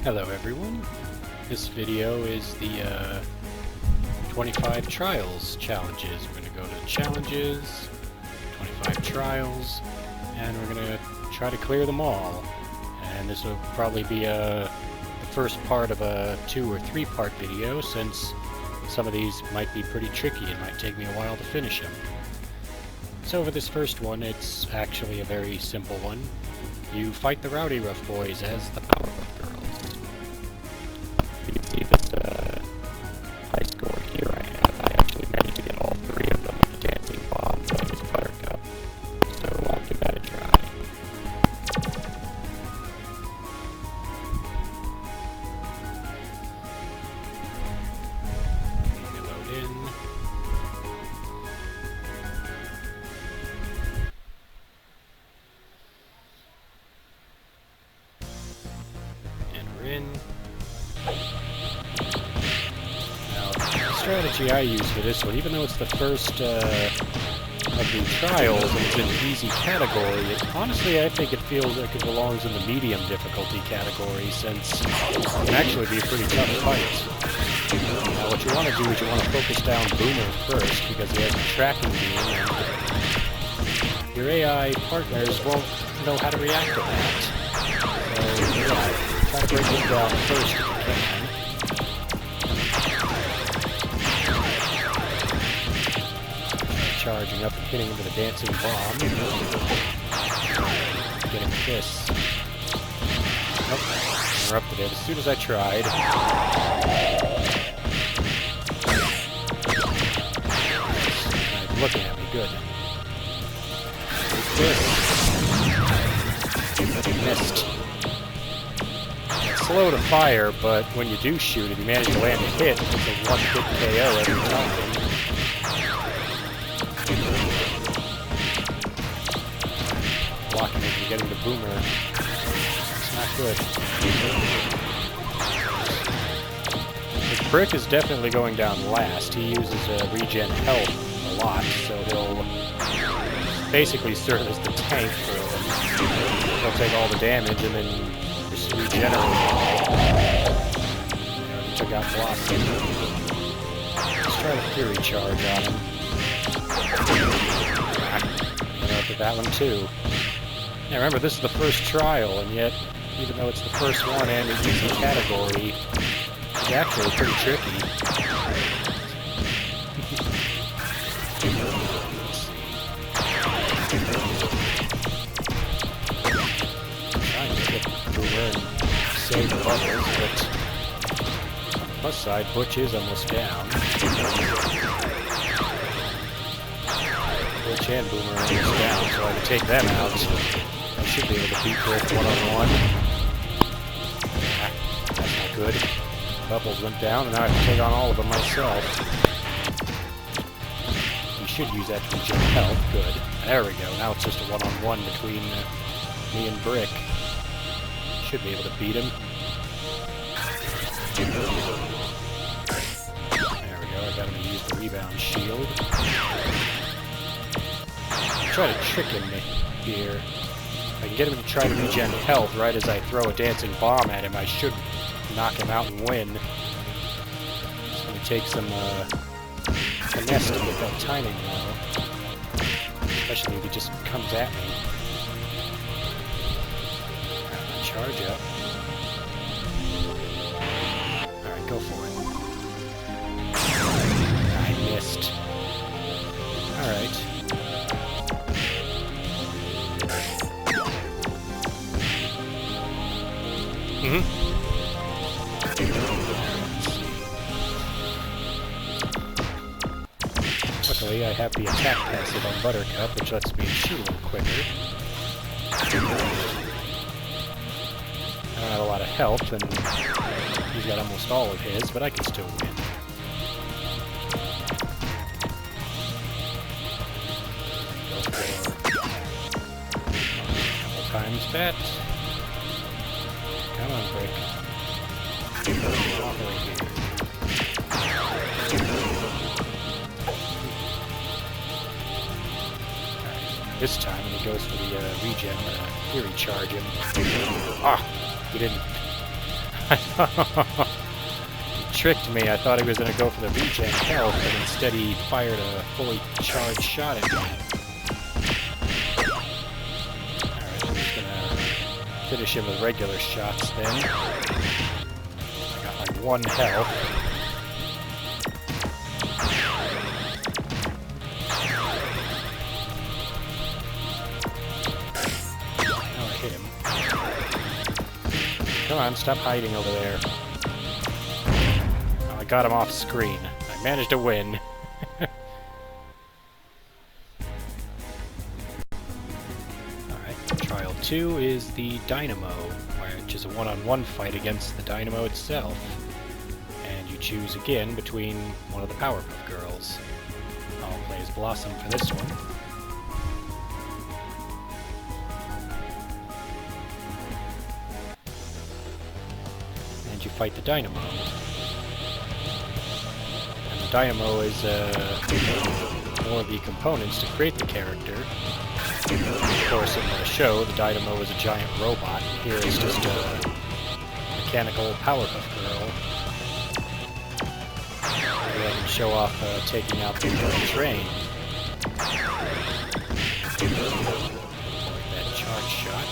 Hello everyone, this video is the 25 trials challenges. We're going to go to challenges, 25 trials, and we're going to try to clear them all. And this will probably be the first part of a 2 or 3 part video, since some of these might be pretty tricky. It might take me a while to finish them. So for this first one, it's actually a very simple one. You fight the Rowdy Rough Boys as the Powerpuff Girls. You can see this high score here I have. I actually managed to get all 3 of them with the dancing bomb that was Buttercup. So I'll give that a try. Let me load in. In. Now, the strategy I use for this one, even though it's the first of the trials and it's an easy category, honestly I think it feels like it belongs in the medium difficulty category, since it can actually be a pretty tough fight. Now what you want to do is you want to focus down Boomer first, because he has a tracking beam, and your AI partners won't know how to react to that. So, yeah. Try to break him down first if you can. Charging up and hitting him with a dancing bomb. Getting this. Nope. Interrupted it as soon as I tried. He's looking at me good. Take this. Missed. Slow to fire, but when you do shoot, if you manage to land a hit, it's a one-hit KO every time. Blocking it and getting the Boomer. It's not good. The Brick is definitely going down last. He uses regen health a lot, so he'll basically serve as the tank for him. He'll take all the damage and then regenerate. Took out Blossom. Let's try the Fury Charge on him. Interrupted that one too. Now remember, this is the first trial, and yet, even though it's the first one and it's easy category, it's actually pretty tricky. And save the bubbles, but on the plus side, Butch is almost down. Butch and Boomer are almost down, so I can take them out. I should be able to beat Brick one-on-one. That's not good. Bubbles went down, and now I have to take on all of them myself. We should use that to regen health. Good. There we go. Now it's just a one-on-one between me and Brick. Should be able to beat him. There we go, I got him to use the rebound shield. Try to trick him here. If I can get him to try to regen health right as I throw a dancing bomb at him, I should knock him out and win. It's going to take some finesse to get that timing though. Especially if he just comes at me. Charge up. Alright, go for it. I missed. Alright. Luckily, I have the attack passive on Buttercup, which lets me shoot a little quicker. I don't have a lot of health, and he's got almost all of his, but I can still win. Go for a couple times that. Come on, Brick. This time, when he goes for the regen, I'm gonna Fury Charge him. Ah! He didn't. He tricked me. I thought he was going to go for the regen health, but instead he fired a fully charged shot at me. Alright, I'm just going to finish him with regular shots then. I got like 1 health. Come on, stop hiding over there. Oh, I got him off screen. I managed to win. Alright, Trial 2 is the Dynamo, which is a one-on-one fight against the Dynamo itself. And you choose again between one of the Powerpuff Girls. I'll play as Blossom for this one. You fight the Dynamo. And the Dynamo is one of the components to create the character. Of course, in the show, the Dynamo is a giant robot. Here it's just a mechanical Powerpuff Girl. Go ahead and show off taking out the train. Avoid that charge shot.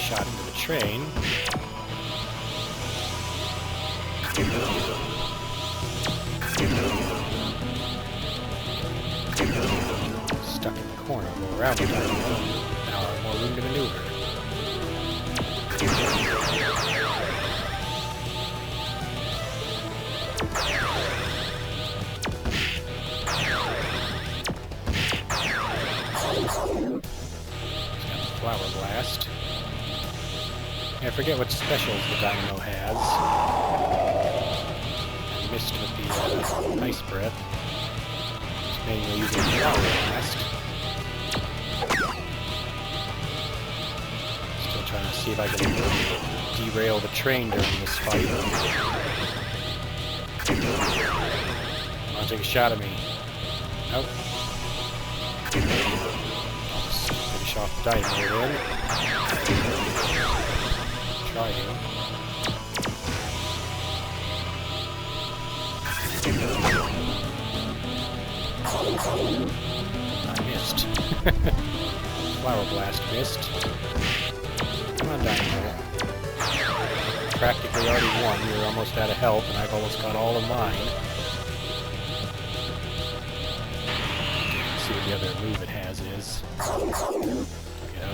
Shot into the train. Stuck in the corner, go around the Dynamo. Now I have more room to maneuver. Got the Flower Blast. I forget what specials the Dynamo has. I missed with the Ice Breath. Just mainly using the Flower Blast. Still trying to see if I can derail the train during this fight. Come on, take a shot at me. Nope. I'll just finish off the Dynamo then. Try to. I missed. Flower Blast missed. Come on, Dynamo. Practically already won. You're almost out of health, and I've almost got all of mine. Let's see what the other move it has is.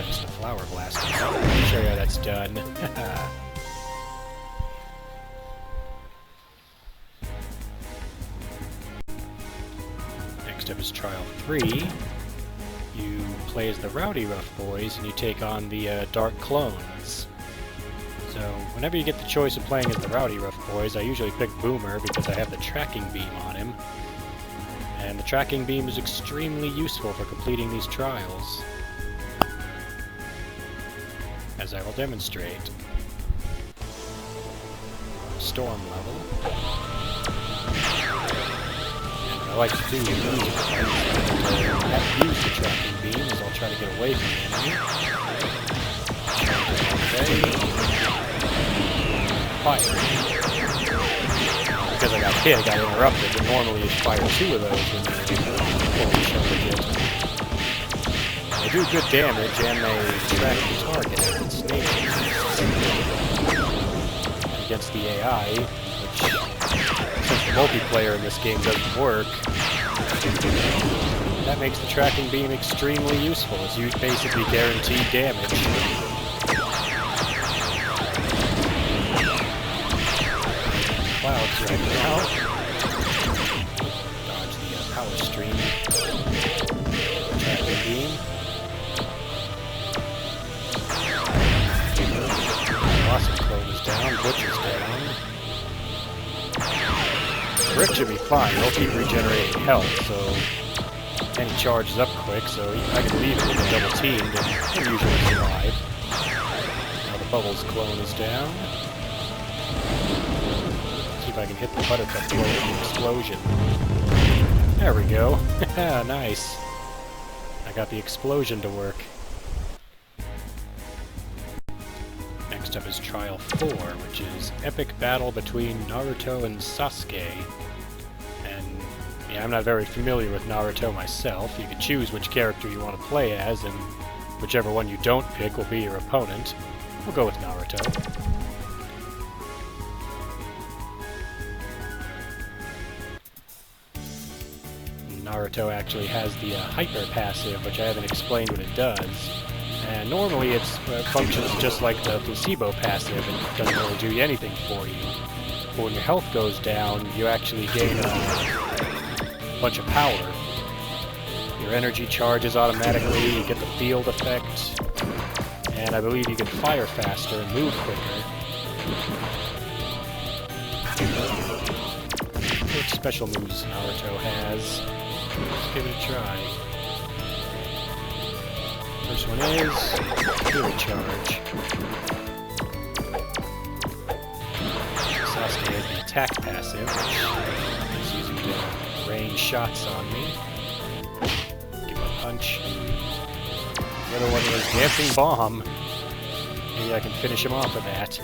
Just a Flower Blast. Let me show you how that's done. Next up is Trial 3. You play as the Rowdy Rough Boys, and you take on the Dark Clones. So, whenever you get the choice of playing as the Rowdy Rough Boys, I usually pick Boomer because I have the tracking beam on him. And the tracking beam is extremely useful for completing these trials, as I will demonstrate. Storm level. And what I like to do is use the tracking beam, as I'll try to get away from the enemy. Fire. Because I got hit, I got interrupted, but normally you fire 2 of those when you're fully charged. They do good damage, and they track the target as its nature. Against the AI, which, since the multiplayer in this game doesn't work, that makes the tracking beam extremely useful, as you basically guarantee damage. Clouds right now. Dodge the power stream. Tracking beam. Blossom Clone is down, Butch is down. Rick should be fine, he'll keep regenerating health, so... And he charges up quick, so I can leave it with a double team, and he'll usually survive. Now the Bubbles Clone is down. See if I can hit the Buttercup Clone with the explosion. There we go. Nice. I got the explosion to work. Next up is Trial 4, which is Epic Battle between Naruto and Sasuke. And yeah, I'm not very familiar with Naruto myself. You can choose which character you want to play as, and whichever one you don't pick will be your opponent. We'll go with Naruto. Naruto actually has the hyper passive, which I haven't explained what it does. And normally it functions just like the placebo passive and doesn't really do anything for you. But when your health goes down, you actually gain a bunch of power. Your energy charges automatically, you get the field effect, and I believe you can fire faster and move quicker. What special moves Naruto has? Let's give it a try. First one is Fury Charge. Sasuke has the attack passive, which he's using to rain shots on me. Give him a punch. The other one is Dancing Bomb. Maybe I can finish him off with that.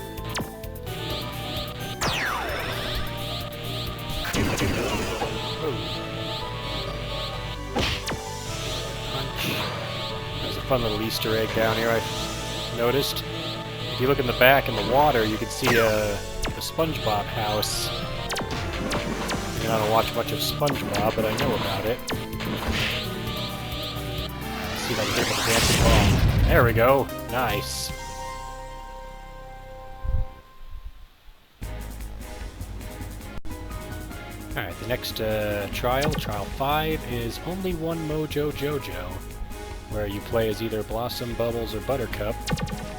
Fun little Easter egg down here I noticed. If you look in the back in the water, you can see a SpongeBob house. I mean, I don't watch much of SpongeBob, but I know about it. Let's see if I can get the dancing ball. There we go. Nice. Alright, the next trial, Trial 5, is Only One Mojo Jojo, where you play as either Blossom, Bubbles, or Buttercup.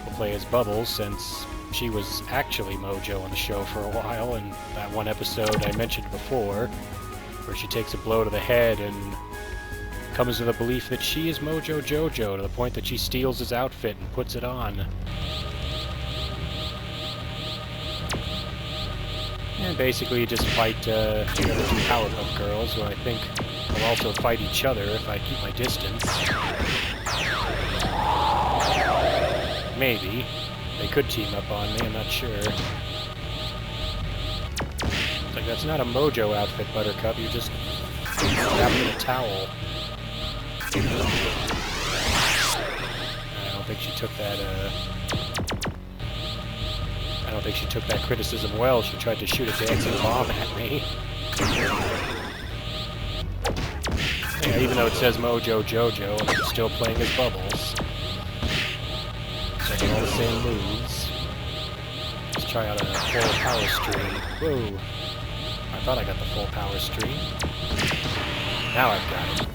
We'll play as Bubbles, since she was actually Mojo on the show for a while, and that one episode I mentioned before, where she takes a blow to the head and comes to the belief that she is Mojo Jojo, to the point that she steals his outfit and puts it on. And basically you just fight the other two Powerpuff Girls, who I think will also fight each other if I keep my distance. Maybe. They could team up on me, I'm not sure. It's like, that's not a Mojo outfit, Buttercup, you're just wrapped in a towel. I don't think she took that, I don't think she took that criticism well. She tried to shoot a dancing bomb at me. Yeah, even though it says Mojo Jojo, I'm still playing as Bubbles. Checking all the same moves. Let's try out a full power stream. Whoa! I thought I got the full power stream. Now I've got it.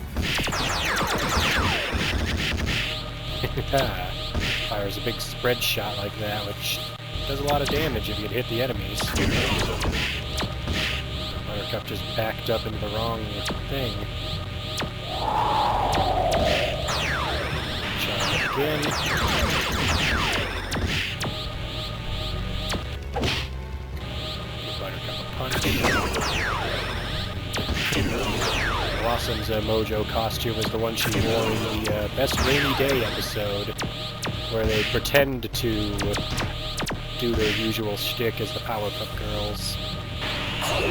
Fires a big spread shot like that, which does a lot of damage if you hit the enemies. Buttercup just backed up into the wrong thing. Try again. Give Buttercup a punch. Blossom's Mojo costume is the one she wore in the Best Rainy Day episode, where they pretend to do their usual shtick as the Powerpuff Girls.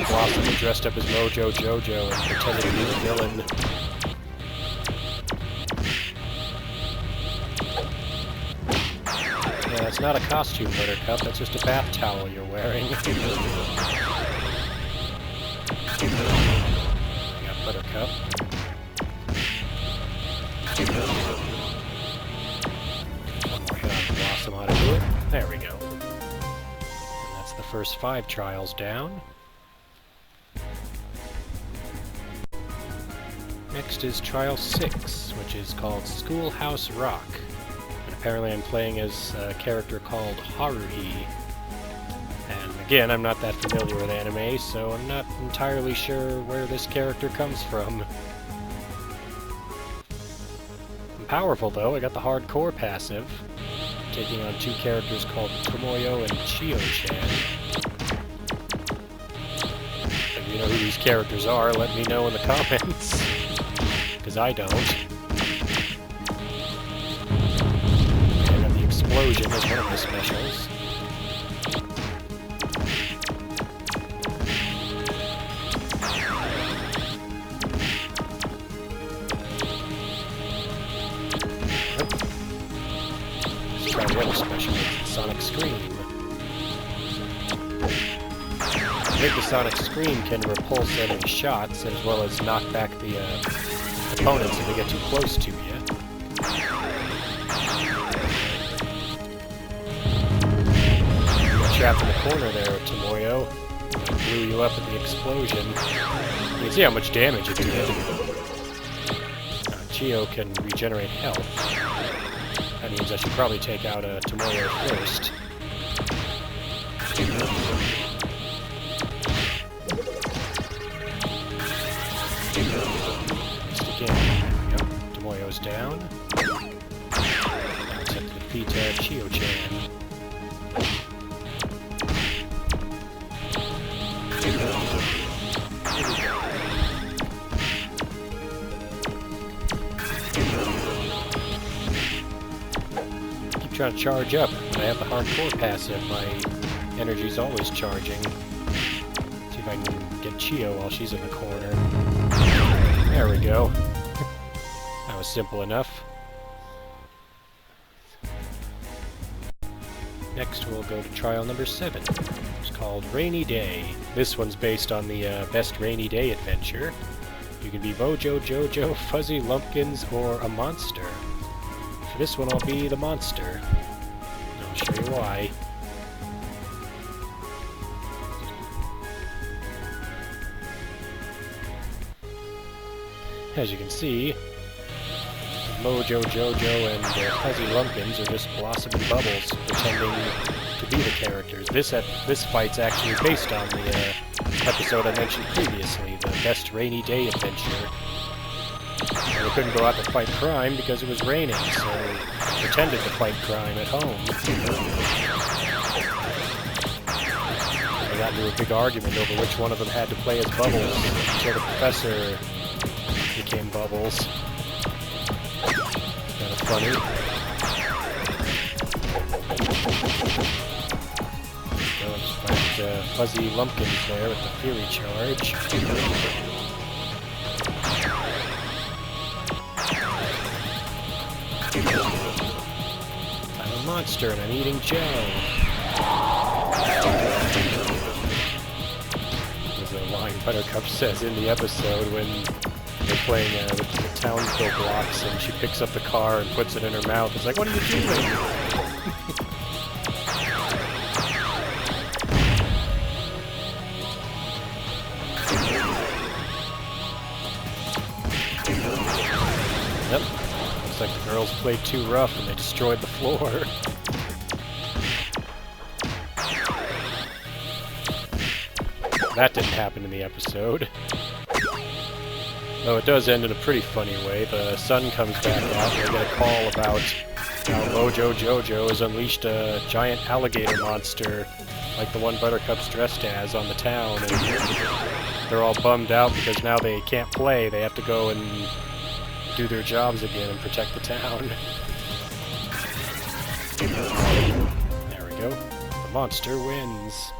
Blossom dressed up as Mojo Jojo and pretended to be the villain. Yeah, that's not a costume, Buttercup, that's just a bath towel you're wearing. I got Buttercup. One more hit on Blossom ought to do it. There we go. The first 5 trials down. Next is Trial 6, which is called Schoolhouse Rock. And apparently I'm playing as a character called Haruhi. And again, I'm not that familiar with anime, so I'm not entirely sure where this character comes from. I'm powerful though, I got the hardcore passive, taking on 2 characters called Tomoyo and Chiyo-Chan. If you know who these characters are, let me know in the comments, because I don't. I got the explosion as one of my specials. the other special moves, the Sonic Scream. I think the Sonic Scream can repulse enemy shots, as well as knock back the opponents if they get too close to you. You got trapped in the corner there, Tomoyo. Blew you up at the explosion. You can see how much damage it did. Chiyo can regenerate health. That means I should probably take out Tomoyo first. Missed again. There we go. Tomoyo's down. Now it's up to defeat Chiyo-Chan. Trying to charge up. When I have the hardcore passive, my energy's always charging. See if I can get Chiyo while she's in the corner. There we go. That was simple enough. Next we'll go to trial number 7. It's called Rainy Day. This one's based on the Best Rainy Day adventure. You can be Mojo, Jojo, Fuzzy Lumpkins, or a monster. For this one, I'll be the monster. I'll show you why. As you can see, Mojo, Jojo, and Fuzzy Lumpkins are just blossoming bubbles, pretending to be the characters. This fight's actually based on the episode I mentioned previously, the Best Rainy Day adventure. They couldn't go out to fight crime because it was raining, so they pretended to fight crime at home. They got into a big argument over which one of them had to play as Bubbles, until the professor became Bubbles. Kind of funny. So let's fight Fuzzy Lumpkins there with the Fury Charge. I'm a monster and I'm eating Joe. There's a line Buttercup says in the episode when they're playing with the Townsville blocks and she picks up the car and puts it in her mouth. It's like, what are you doing? Yep. Looks like the girls played too rough and they destroyed the floor. That didn't happen in the episode. Though it does end in a pretty funny way. The sun comes back out and they get a call about how Mojo Jojo has unleashed a giant alligator monster like the one Buttercup's dressed as on the town, and they're all bummed out because now they can't play. They have to go and do their jobs again and protect the town. There we go. The monster wins.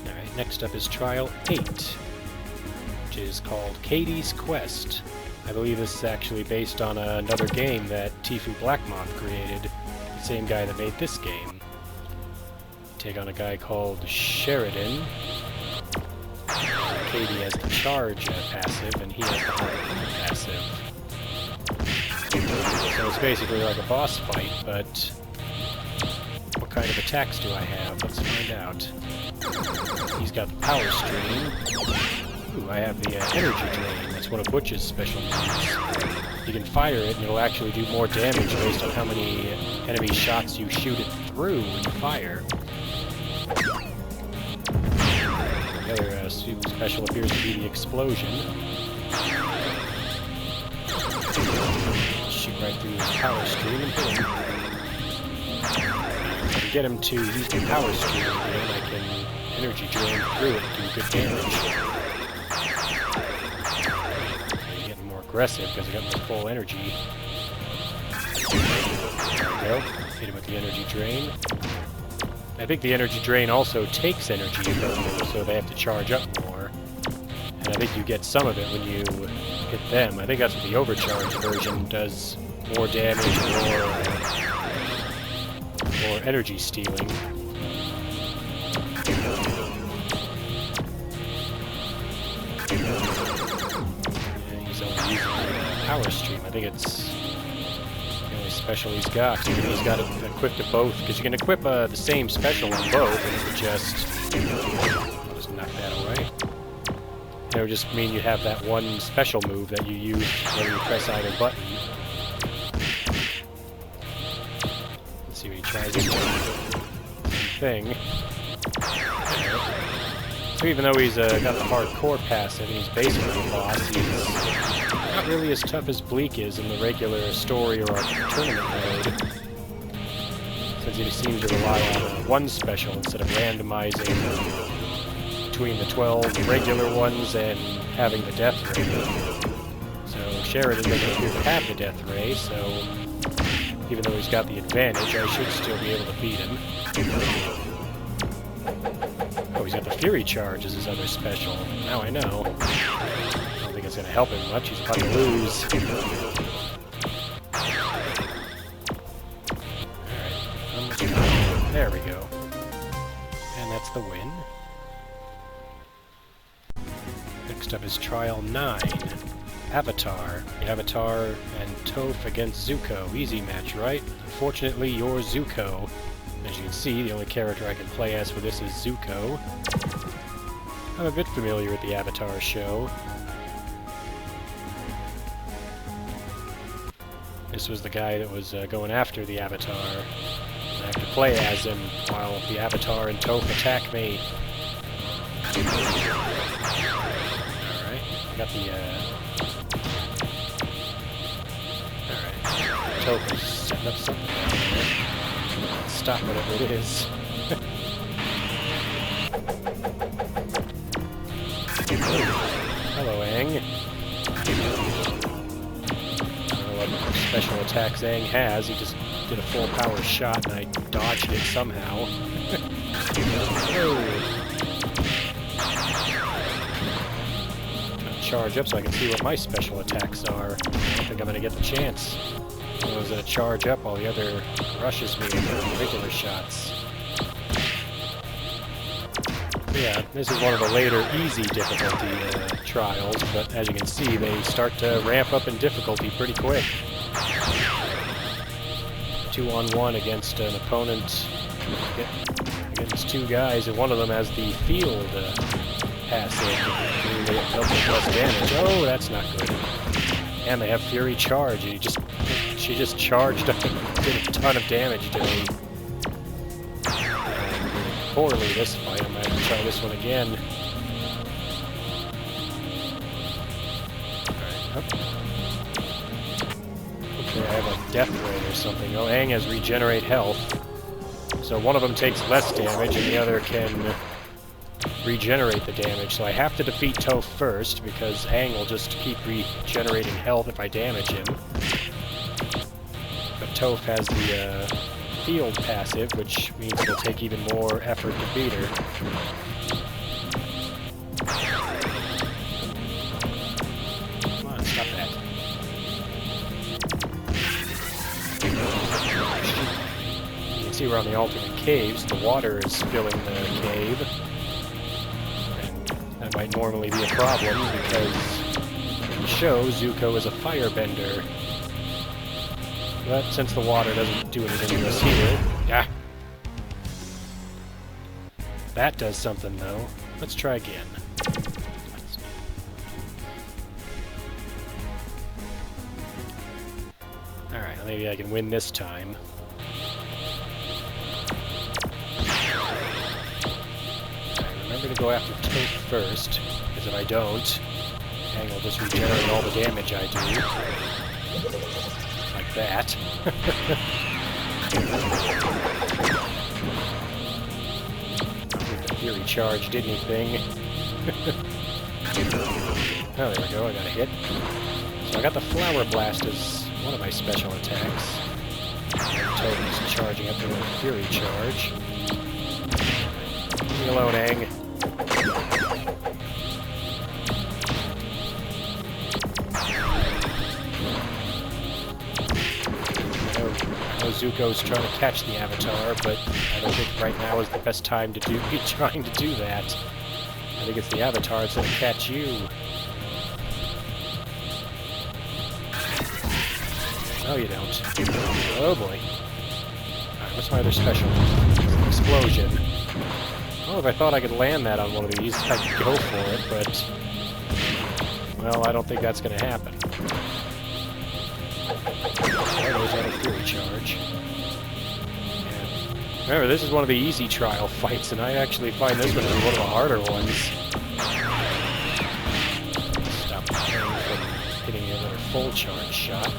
Alright, next up is Trial 8, which is called Katie's Quest. I believe this is actually based on another game that Tfue Blackmoth created, the same guy that made this game. Take on a guy called Sheridan. Katie has the charge passive, and he has the hardcore passive. So it's basically like a boss fight, but what kind of attacks do I have? Let's find out. He's got the power stream. Ooh, I have the energy drain. That's one of Butch's special moves. You can fire it, and it'll actually do more damage based on how many enemy shots you shoot it through when you fire. The other special appears to be the explosion. Shoot right through his power stream and hit him. If I can get him to use the power stream again, I can energy drain through it and do good damage. I'm getting more aggressive because I got my full energy. There we go. Hit him with the energy drain. I think the energy drain also takes energy from them, so they have to charge up more. And And I think you get some of it when you hit them. I think that's what the overcharge version does. More damage, more energy stealing. And he's only using the power stream. I think it's the only special he's got. He's got it equipped to both, because you can equip the same special on both, and it would just... I'll just knock that away. It would just mean you have that one special move that you use when you press either button. Let's see what he tries to do. Thing. So even though he's got the hardcore passive and he's basically a boss, he's not really as tough as Bleak is in the regular story or tournament mode. Since he seems to rely on one special instead of randomizing between the 12 regular ones and having the death ray. So Sheridan doesn't appear to have the death ray, so even though he's got the advantage, I should still be able to beat him. Oh, he's got the Fury Charge as his other special. Now I know. I don't think it's going to help him much. He's about to lose. Alright. There we go. And that's the win. Next up is Trial 9. Avatar. The Avatar and Toph against Zuko. Easy match, right? Unfortunately, you're Zuko. As you can see, the only character I can play as for this is Zuko. I'm a bit familiar with the Avatar show. This was the guy that was going after the Avatar. I have to play as him while the Avatar and Toph attack me. Alright, I got the, Alright, Toph is setting up something down there. Stop whatever it is. Hello, Aang. I don't know what special attack Aang has. He just did a full power shot and I dodged it somehow. Charge up so I can see what my special attacks are. I don't think I'm going to get the chance. I was going to charge up while the other rushes me with their regular shots. Yeah, this is one of the later easy difficulty trials, but as you can see, they start to ramp up in difficulty pretty quick. 2-on-1 against an opponent, against two guys, and one of them has the field passive, they'll take less damage. Oh, that's not good. And they have Fury Charge, and she just charged up and did a ton of damage to me. Poorly this fight. I'm going to have to try this one again. Alright, up. Hopefully I have a death ray or something. Oh, Aang has regenerate health. So one of them takes less damage and the other can regenerate the damage. So I have to defeat Toph first because Aang will just keep regenerating health if I damage him. But Toph has the field passive, which means it'll take even more effort to beat her. Come on, stop that. You can see we're on the alternate caves. The water is filling the cave. And that might normally be a problem because in the show, Zuko is a firebender. But since the water doesn't do anything to us here... Ah! That does something, though. Let's try again. Alright, maybe I can win this time. Right, remember to go after Toph first, because if I don't, Aang will just regenerate all the damage I do. Like that. The Fury Charge did anything. Oh, there we go, I got a hit. So I got the Flower Blast as one of my special attacks. Toph is charging up to a Fury Charge. Leave me alone, Aang. Zuko's trying to catch the Avatar, but I don't think right now is the best time to be trying to do that. I think it's the Avatar that's gonna catch you. No, you don't. Oh boy. Alright, what's my other special? Explosion. Oh, if I thought I could land that on one of these, I'd go for it, but... well, I don't think that's gonna happen. There goes that Fury Charge. Yeah. Remember, this is one of the easy trial fights, and I actually find this one to be one of the harder ones. Stop the train from hitting another full charge shot.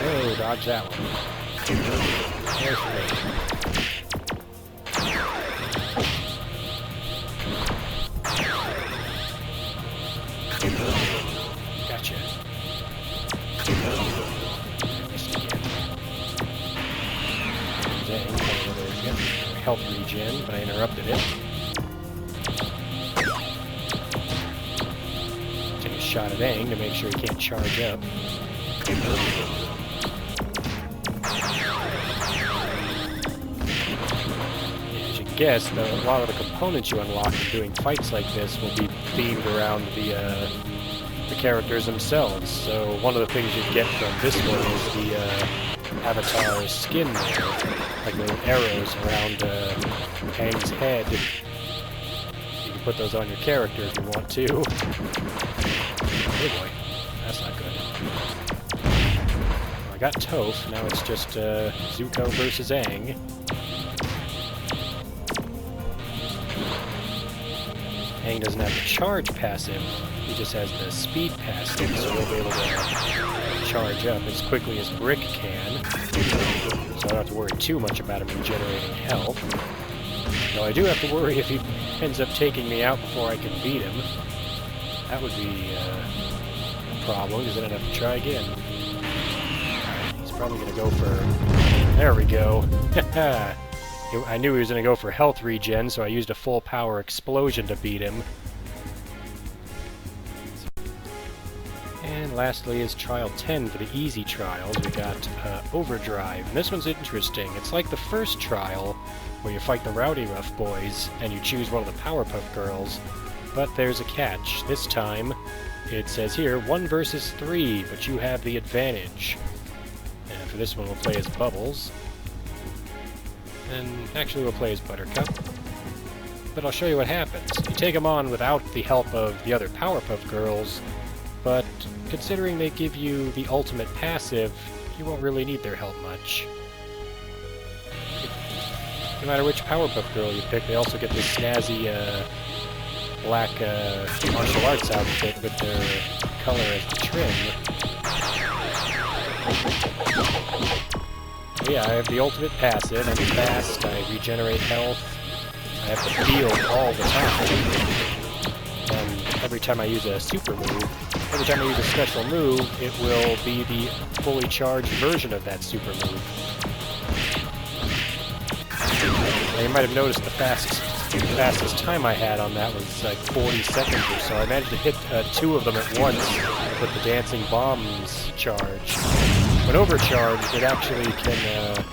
Oh, dodge that one. There's me. Gotcha. Missed again. Dang, health regen, but I interrupted it. Take a shot at Aang to make sure he can't charge up. As you can guess, though, a lot of the components you unlock in doing fights like this will be themed around the characters themselves. So one of the things you get from this one is the Avatar's skin there, like little arrows around Aang's head. You can put those on your character if you want to. Oh boy, that's not good. I got Toph, now it's just Zuko versus Aang. Aang doesn't have the charge passive, he just has the speed passive, so he'll be able to charge up as quickly as Brick can. So I don't have to worry too much about him regenerating health. Though I do have to worry if he ends up taking me out before I can beat him. That would be a problem, because then I'd have to try again. He's probably going to go for... there we go! I knew he was going to go for health regen, so I used a full power explosion to beat him. And lastly is Trial 10 for the easy trials. We got Overdrive, and this one's interesting. It's like the first trial, where you fight the Rowdy Rough Boys, and you choose one of the Powerpuff Girls, but there's a catch. This time, it says here, 1 versus 3, but you have the advantage. And for this one, we'll play as Bubbles. And actually, we'll play as Buttercup. But I'll show you what happens. You take them on without the help of the other Powerpuff Girls, but considering they give you the ultimate passive, you won't really need their help much. No matter which Powerpuff Girl you pick, they also get this snazzy, black martial arts outfit with their color as the trim. Yeah, I have the ultimate passive, I'm fast, I regenerate health, I have the field all the time, and every time I use a super move, every time I use a special move, it will be the fully charged version of that super move. Now you might have noticed the fastest time I had on that was like 40 seconds or so. I managed to hit 2 of them at once with the dancing bombs charge. When overcharged, it actually can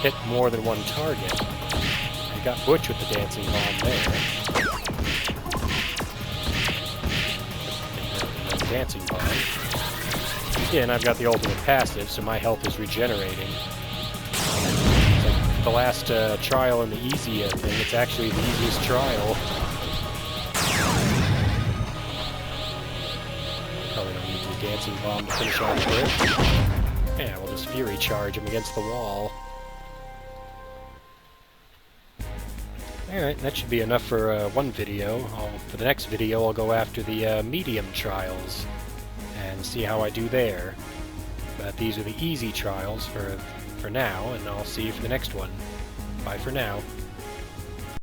hit more than one target. I got Butch with the dancing bomb there. And the dancing bomb. Again, I've got the ultimate passive, so my health is regenerating. It's like the last trial in the easy thing, it's actually the easiest trial. Probably don't need the dancing bomb to finish off with it. Yeah, we'll just Fury Charge him against the wall. Alright, that should be enough for one video. For the next video, I'll go after the medium trials and see how I do there. But these are the easy trials for now, and I'll see you for the next one. Bye for now.